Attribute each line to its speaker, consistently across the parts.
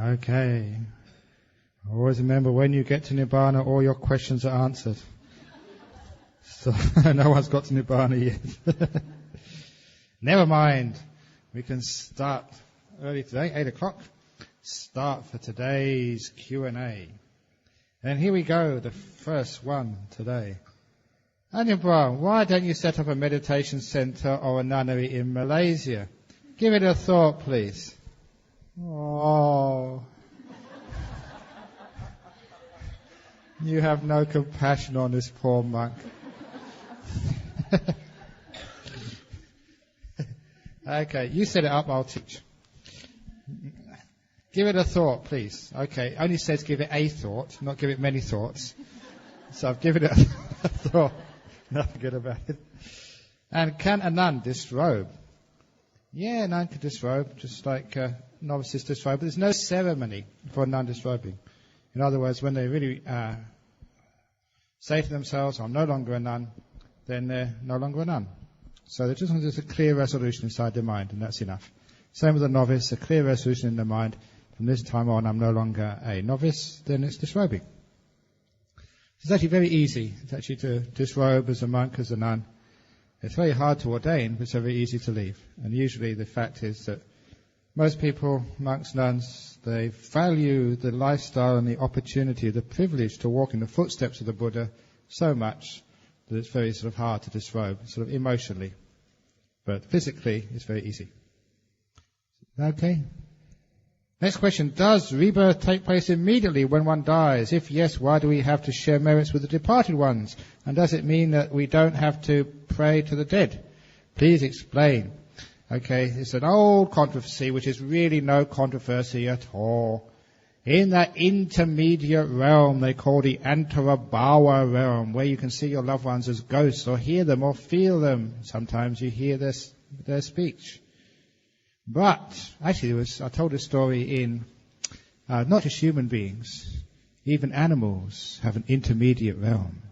Speaker 1: Okay. Always remember, when you get to Nibbana, all your questions are answered. So no one's got to Nibbana yet. Never mind. We can start early today, 8 o'clock. Start for today's Q&A. And here we go, the first one today. Ajahn Brahm, why don't you set up a meditation center or a nunnery in Malaysia? Give it a thought, please. Oh. You have no compassion on this poor monk. Okay, you set it up, I'll teach. Give it a thought, please. Okay, only says give it a thought, not give it many thoughts. So I've given it a thought. Nothing good about it. And can a nun disrobe? Yeah, a nun can disrobe, just like novices disrobe, but there's no ceremony for a nun disrobing. In other words, when they really say to themselves, I'm no longer a nun, then they're no longer a nun. So there's just a clear resolution inside their mind, and that's enough. Same with a novice, a clear resolution in their mind. From this time on, I'm no longer a novice, then it's disrobing. It's actually very easy. It's actually to disrobe as a monk, as a nun. It's very hard to ordain, but it's very easy to leave. And usually the fact is that most people, monks, nuns, they value the lifestyle and the opportunity, the privilege to walk in the footsteps of the Buddha so much that it's very sort of hard to disrobe, sort of emotionally. But physically, it's very easy. Okay? Next question. Does rebirth take place immediately when one dies? If yes, why do we have to share merits with the departed ones? And does it mean that we don't have to pray to the dead? Please explain. Okay, it's an old controversy, which is really no controversy at all. In that intermediate realm they call the antarabhava realm, where you can see your loved ones as ghosts, or hear them, or feel them. Sometimes you hear their speech. But, actually, I told this story in, not just human beings, even animals have an intermediate realm.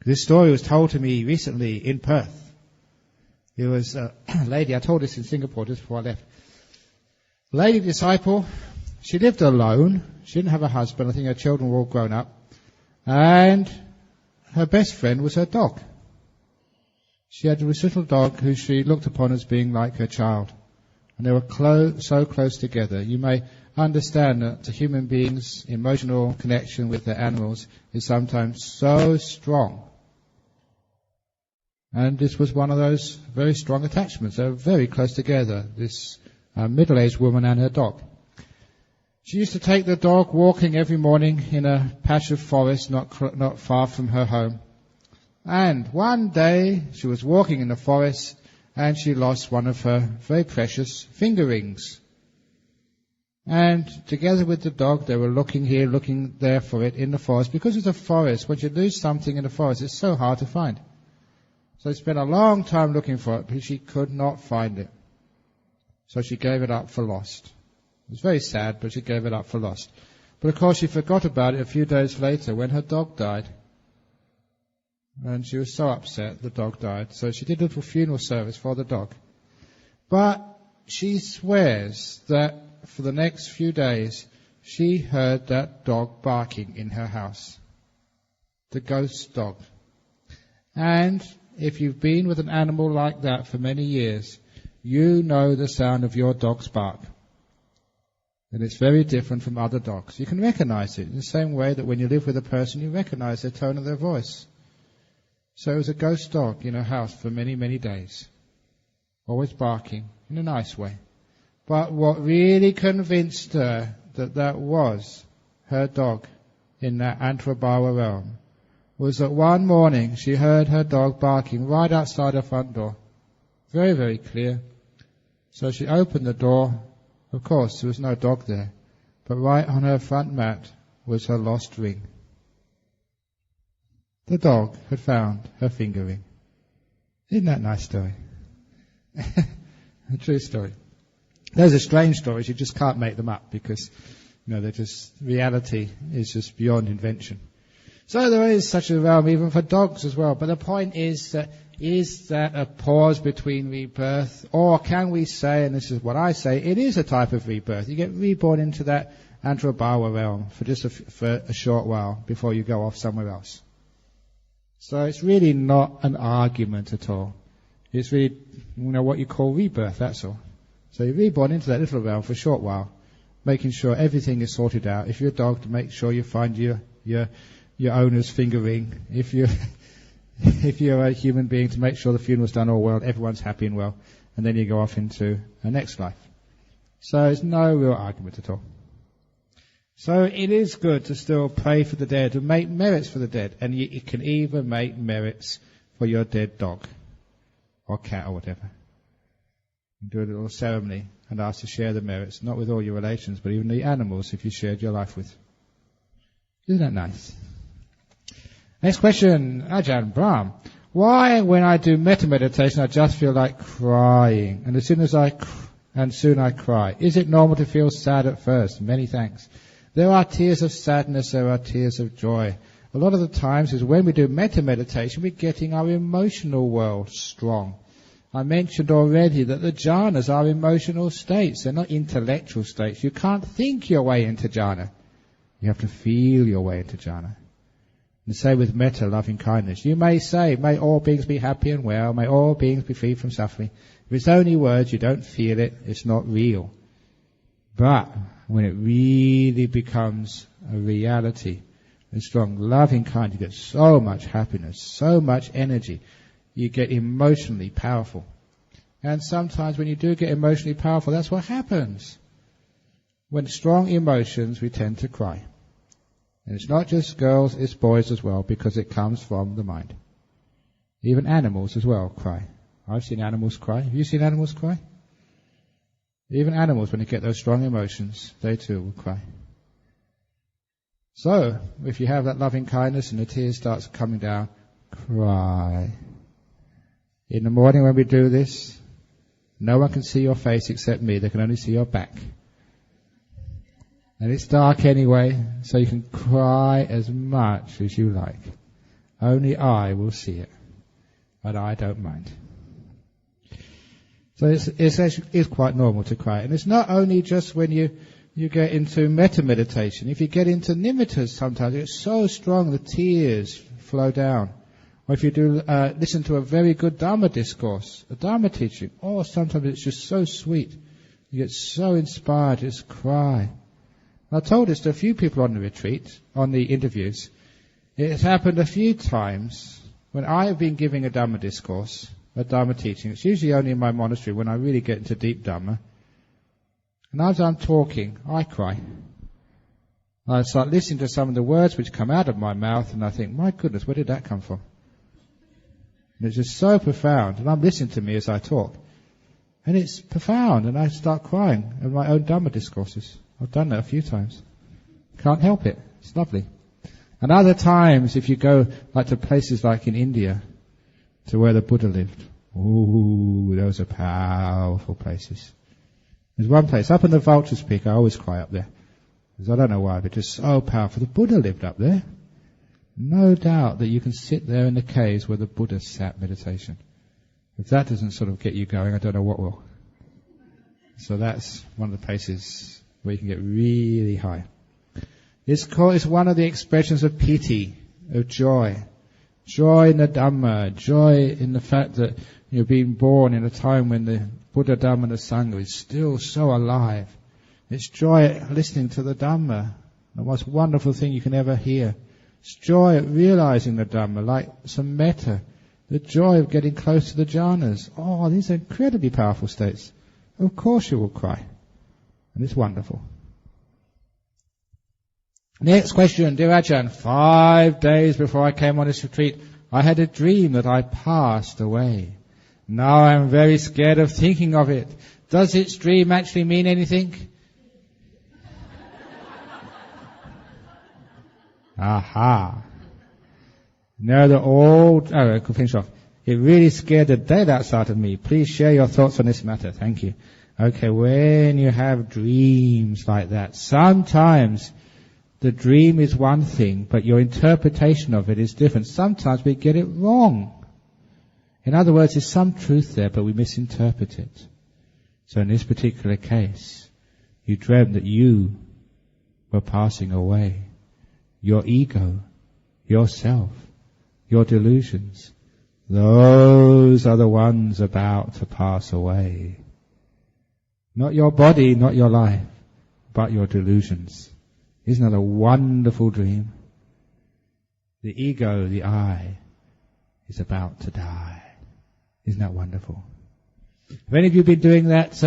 Speaker 1: This story was told to me recently in Perth. There was a lady, I told this in Singapore just before I left. Lady disciple, she lived alone. She didn't have a husband. I think her children were all grown up. And her best friend was her dog. She had this little dog who she looked upon as being like her child. And they were so close together. You may understand that the human being's emotional connection with their animals is sometimes so strong. And this was one of those very strong attachments. They were very close together, this middle-aged woman and her dog. She used to take the dog walking every morning in a patch of forest not far from her home. And one day she was walking in the forest and she lost one of her very precious finger rings. And together with the dog, they were looking here, looking there for it in the forest. Because it's a forest, when you lose something in the forest, it's so hard to find. So they spent a long time looking for it, but she could not find it. So she gave it up for lost. It was very sad, but she gave it up for lost. But of course she forgot about it a few days later when her dog died. And she was so upset the dog died. So she did a little funeral service for the dog. But she swears that for the next few days she heard that dog barking in her house. The ghost dog. And if you've been with an animal like that for many years, you know the sound of your dog's bark. And it's very different from other dogs. You can recognize it in the same way that when you live with a person, you recognize the tone of their voice. So it was a ghost dog in her house for many, many days. Always barking in a nice way. But what really convinced her that that was her dog in that antarabhava realm was that one morning she heard her dog barking right outside her front door. Very, very clear. So she opened the door. Of course, there was no dog there. But right on her front mat was her lost ring. The dog had found her finger ring. Isn't that a nice story? A true story. Those are strange stories. You just can't make them up because, they're just, reality is just beyond invention. So there is such a realm even for dogs as well. But the point is that is that a pause between rebirth? Or can we say, and this is what I say, it is a type of rebirth. You get reborn into that antrabhava realm for just for a short while before you go off somewhere else. So it's really not an argument at all. It's really, what you call rebirth, that's all. So you're reborn into that little realm for a short while, making sure everything is sorted out. If you're a dog, to make sure you find your owner's finger ring. If you're a human being, to make sure the funeral's done all well, everyone's happy and well, and then you go off into a next life. So there's no real argument at all. So it is good to still pray for the dead, to make merits for the dead, and you can even make merits for your dead dog or cat or whatever. You do a little ceremony and ask to share the merits, not with all your relations, but even the animals if you shared your life with. Isn't that nice? Next question, Ajahn Brahm. Why, when I do metta meditation, I just feel like crying, and soon I cry? Is it normal to feel sad at first? Many thanks. There are tears of sadness, there are tears of joy. A lot of the times is when we do metta meditation, we're getting our emotional world strong. I mentioned already that the jhanas are emotional states. They're not intellectual states. You can't think your way into jhana. You have to feel your way into jhana. And say with metta, loving kindness, you may say, may all beings be happy and well, may all beings be free from suffering. If it's only words, you don't feel it, it's not real. But when it really becomes a reality, a strong loving kindness, you get so much happiness, so much energy. You get emotionally powerful. And sometimes when you do get emotionally powerful, that's what happens. When strong emotions, we tend to cry. And it's not just girls, it's boys as well, because it comes from the mind. Even animals as well cry. I've seen animals cry. Have you seen animals cry? Even animals, when they get those strong emotions, they too will cry. So, if you have that loving kindness and the tears starts coming down, cry. In the morning when we do this, no one can see your face except me. They can only see your back. And it's dark anyway, so you can cry as much as you like. Only I will see it, but I don't mind. So it's quite normal to cry. And it's not only just when you get into metta meditation. If you get into nimittas sometimes, it's so strong the tears flow down. Or if you do listen to a very good Dhamma discourse, a Dhamma teaching, sometimes it's just so sweet. You get so inspired, just cry. I told this to a few people on the retreat, on the interviews. It's happened a few times when I have been giving a Dhamma discourse, a Dhamma teaching. It's usually only in my monastery when I really get into deep Dhamma. And as I'm talking, I cry. I start listening to some of the words which come out of my mouth, and I think, my goodness, where did that come from? And it's just so profound, and I'm listening to me as I talk. And it's profound, and I start crying at my own Dhamma discourses. I've done that a few times. Can't help it. It's lovely. And other times, if you go like to places like in India, to where the Buddha lived, those are powerful places. There's one place, up in the Vulture's Peak, I always cry up there. Because I don't know why, but just so powerful. The Buddha lived up there. No doubt that you can sit there in the caves where the Buddha sat meditation. If that doesn't sort of get you going, I don't know what will. So that's one of the places where you can get really high. It's one of the expressions of piti, of joy. Joy in the Dhamma, joy in the fact that you're being born in a time when the Buddha, Dhamma and the Sangha is still so alive. It's joy listening to the Dhamma, the most wonderful thing you can ever hear. It's joy at realizing the Dhamma, like some metta, the joy of getting close to the jhanas. These are incredibly powerful states. Of course you will cry. And it's wonderful. Next question, dear Ajahn. 5 days before I came on this retreat, I had a dream that I passed away. Now I'm very scared of thinking of it. Does its dream actually mean anything? Aha. No, I could finish off. It really scared the daylights out of me. Please share your thoughts on this matter. Thank you. Okay, when you have dreams like that, sometimes the dream is one thing, but your interpretation of it is different. Sometimes we get it wrong. In other words, there's some truth there, but we misinterpret it. So in this particular case, you dreamt that you were passing away. Your ego, yourself, your delusions, those are the ones about to pass away. Not your body, not your life, but your delusions. Isn't that a wonderful dream? The ego, the I, is about to die. Isn't that wonderful? Have any of you been doing that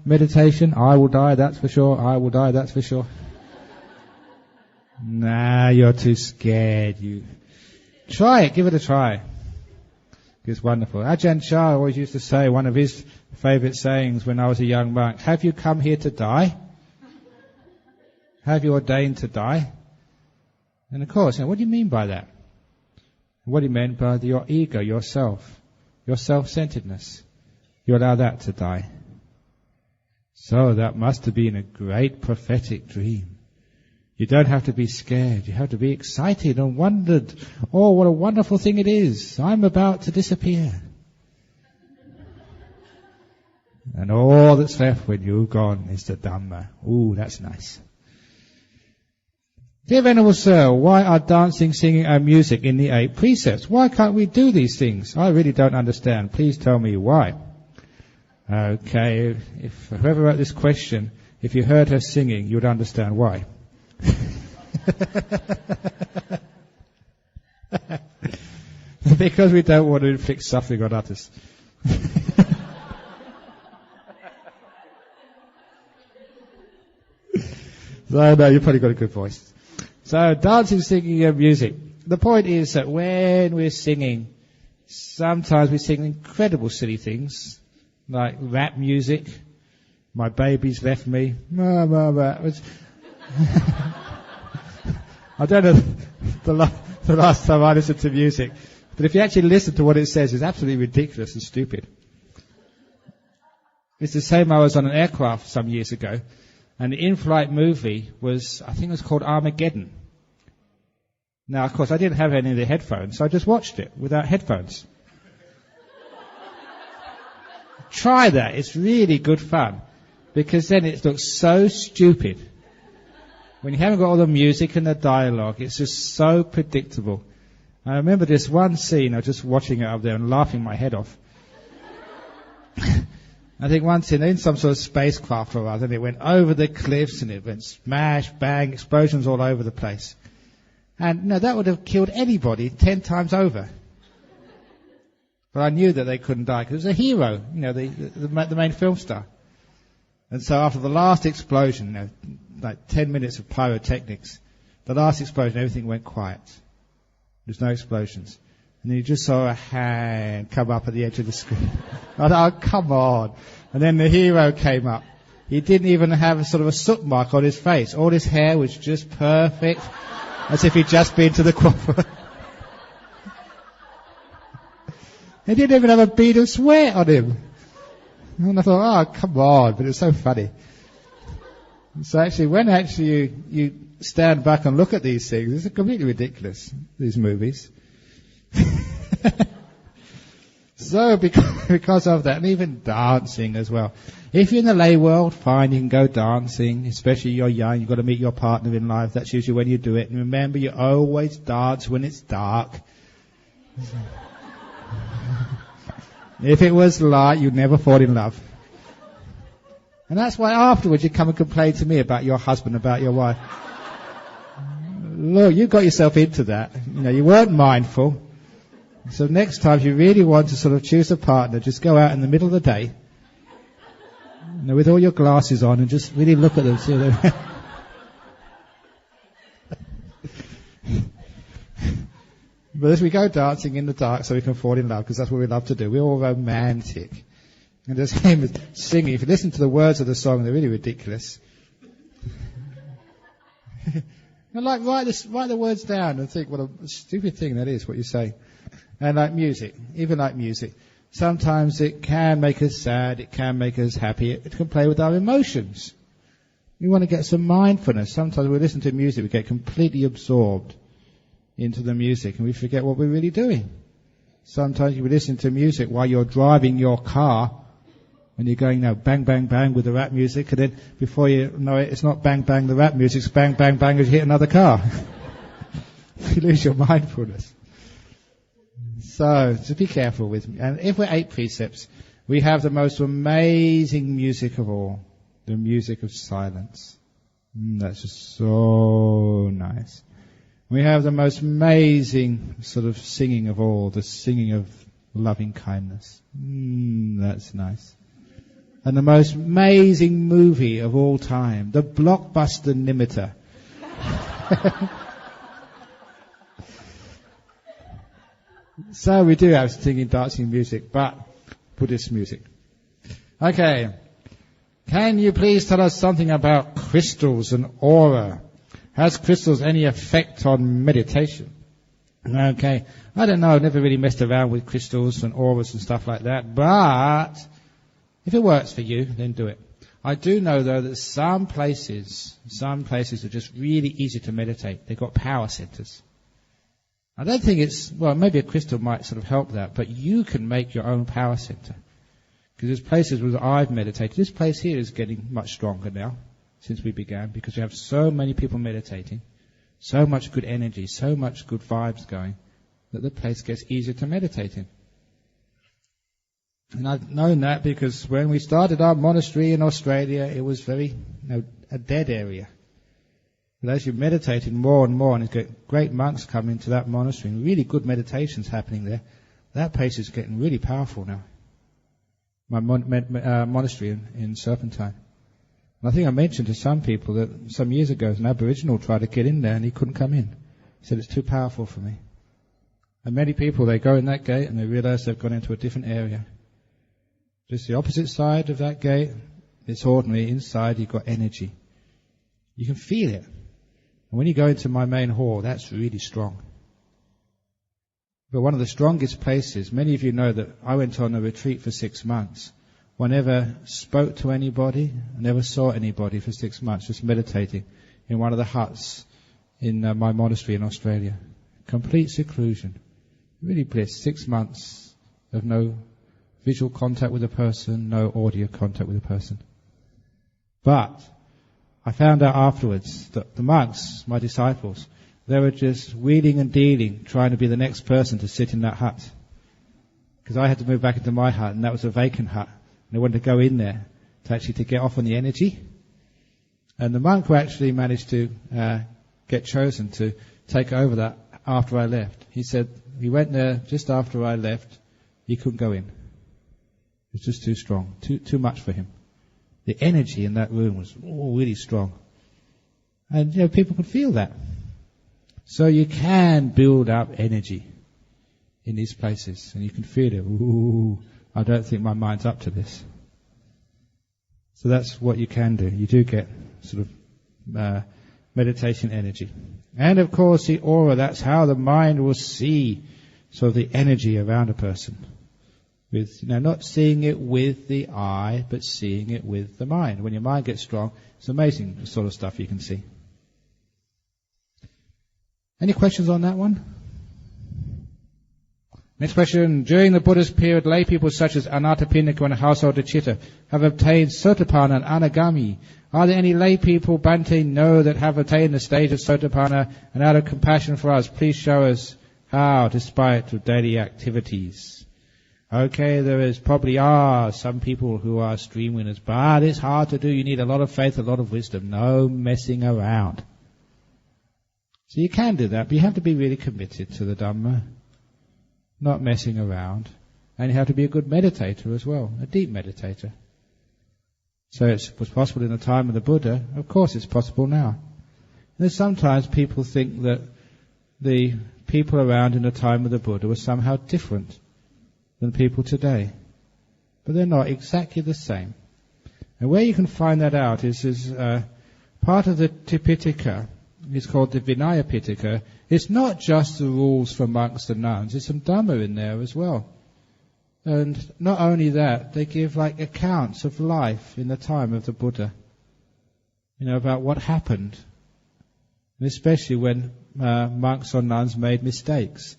Speaker 1: meditation? I will die, that's for sure. I will die, that's for sure. Nah, you're too scared. You try it, give it a try. It's wonderful. Ajahn Chah always used to say, one of his favourite sayings when I was a young monk, have you come here to die? Have you ordained to die? And of course, what do you mean by that? What he meant by your ego, yourself, your self-centeredness. You allow that to die. So that must have been a great prophetic dream. You don't have to be scared. You have to be excited and wondered, oh, what a wonderful thing it is. I'm about to disappear. And all that's left when you're gone is the Dhamma. Ooh, that's nice. Dear Venerable Sir, why are dancing, singing and music in the 8 precepts? Why can't we do these things? I really don't understand. Please tell me why. Okay, if whoever wrote this question, if you heard her singing, you would understand why. Because we don't want to inflict suffering on others. So, no, you've probably got a good voice. So, dancing, singing and music. The point is that when we're singing, sometimes we sing incredible silly things, like rap music. My baby's left me. I don't know the last time I listened to music, but if you actually listen to what it says, it's absolutely ridiculous and stupid. It's the same. I was on an aircraft some years ago, and the in-flight movie was, I think it was called Armageddon. Now, of course, I didn't have any of the headphones, so I just watched it without headphones. Try that. It's really good fun, because then it looks so stupid. When you haven't got all the music and the dialogue, it's just so predictable. I remember this one scene, I was just watching it up there and laughing my head off. I think one scene, in some sort of spacecraft or other, and it went over the cliffs and it went smash, bang, explosions all over the place. And that would have killed anybody 10 times over. But I knew that they couldn't die because it was a hero, the main film star. And so after the last explosion, like 10 minutes of pyrotechnics, the last explosion, everything went quiet. There's no explosions. And then you just saw a hand come up at the edge of the screen. I thought, oh, come on. And then the hero came up. He didn't even have a sort of a soot mark on his face. All his hair was just perfect, as if he'd just been to the coiffeur. He didn't even have a bead of sweat on him. And I thought, oh, come on, but it's so funny. So actually, when you stand back and look at these things, it's completely ridiculous, these movies. So because of that, and even dancing as well. If you're in the lay world, fine, you can go dancing, especially you're young, you've got to meet your partner in life, that's usually when you do it. And remember, you always dance when it's dark. If it was light, you'd never fall in love. And that's why afterwards you come and complain to me about your husband, about your wife. Look, you got yourself into that. You weren't mindful. So next time, if you really want to sort of choose a partner, just go out in the middle of the day, with all your glasses on, and just really look at them. See them. But as we go dancing in the dark, so we can fall in love, because that's what we love to do. We're all romantic. And the same as singing. If you listen to the words of the song, they're really ridiculous. Write the words down and think what a stupid thing that is, what you say. And like music, even like music, sometimes it can make us sad, it can make us happy, it can play with our emotions. We want to get some mindfulness. Sometimes we listen to music, we get completely absorbed into the music and we forget what we're really doing. Sometimes you be listening to music while you're driving your car, when you're going, bang, bang, bang with the rap music, and then before you know it, it's not bang, bang the rap music, it's bang, bang, bang as you hit another car. You lose your mindfulness. So, just be careful with me. And if we're 8 precepts, we have the most amazing music of all, the music of silence. That's just so nice. We have the most amazing sort of singing of all, the singing of loving kindness. That's nice. And the most amazing movie of all time, the blockbuster nimitta. So we do have singing, dancing music, but Buddhist music. Okay. Can you please tell us something about crystals and aura? Has crystals any effect on meditation? Okay. I don't know. I've never really messed around with crystals and auras and stuff like that. But if it works for you, then do it. I do know, though, that some places are just really easy to meditate. They've got power centers. I don't think maybe a crystal might sort of help that, but you can make your own power center. Because there's places where I've meditated. This place here is getting much stronger now since we began, because we have so many people meditating, so much good energy, so much good vibes going, that the place gets easier to meditate in. And I've known that because when we started our monastery in Australia, it was very, a dead area. But as you meditated more and more, and you get great monks coming to that monastery, and really good meditations happening there, that place is getting really powerful now. My monastery in Serpentine. And I think I mentioned to some people that some years ago an Aboriginal tried to get in there and he couldn't come in. He said, it's too powerful for me. And many people, they go in that gate and they realize they've gone into a different area. Just the opposite side of that gate, it's ordinary. Inside you've got energy. You can feel it. And when you go into my main hall, that's really strong. But one of the strongest places, many of you know that I went on a retreat for 6 months. I never spoke to anybody, I never saw anybody for 6 months, just meditating in one of the huts in my monastery in Australia. Complete seclusion. Really bliss. 6 months of no visual contact with a person, no audio contact with a person. But I found out afterwards that the monks, my disciples, they were just wheeling and dealing, trying to be the next person to sit in that hut. Because I had to move back into my hut, and that was a vacant hut. And they wanted to go in there to get off on the energy. And the monk who actually managed to get chosen to take over that after I left, he said he went there just after I left, he couldn't go in. It was just too strong, too much for him. The energy in that room was really strong. And people could feel that. So you can build up energy in these places, and you can feel it. Ooh, I don't think my mind's up to this. So that's what you can do. You do get sort of meditation energy. And of course the aura, that's how the mind will see sort of the energy around a person. With not seeing it with the eye, but seeing it with the mind. When your mind gets strong, it's amazing the sort of stuff you can see. Any questions on that one? Next question. During the Buddhist period, lay people such as Anathapindika and Householder Chitta have obtained Sotapanna and Anagami. Are there any lay people, Bhante, know that have attained the stage of Sotapanna, and out of compassion for us, please show us how, despite of daily activities? Okay, there probably are some people who are stream winners, but it's hard to do. You need a lot of faith, a lot of wisdom. No messing around. So you can do that, but you have to be really committed to the Dhamma, not messing around. And you have to be a good meditator as well, a deep meditator. So it was possible in the time of the Buddha. Of course it's possible now. And sometimes people think that the people around in the time of the Buddha were somehow different than people today. But they're not exactly the same. And where you can find that out is part of the Tipitaka. It's called the Vinaya Pitaka. It's not just the rules for monks and nuns. There's some Dhamma in there as well. And not only that, they give accounts of life in the time of the Buddha. About what happened. And especially when monks or nuns made mistakes.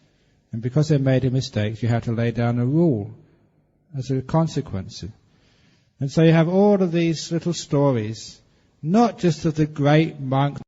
Speaker 1: And because they made a mistake, you had to lay down a rule as a consequence. And so you have all of these little stories, not just of the great monks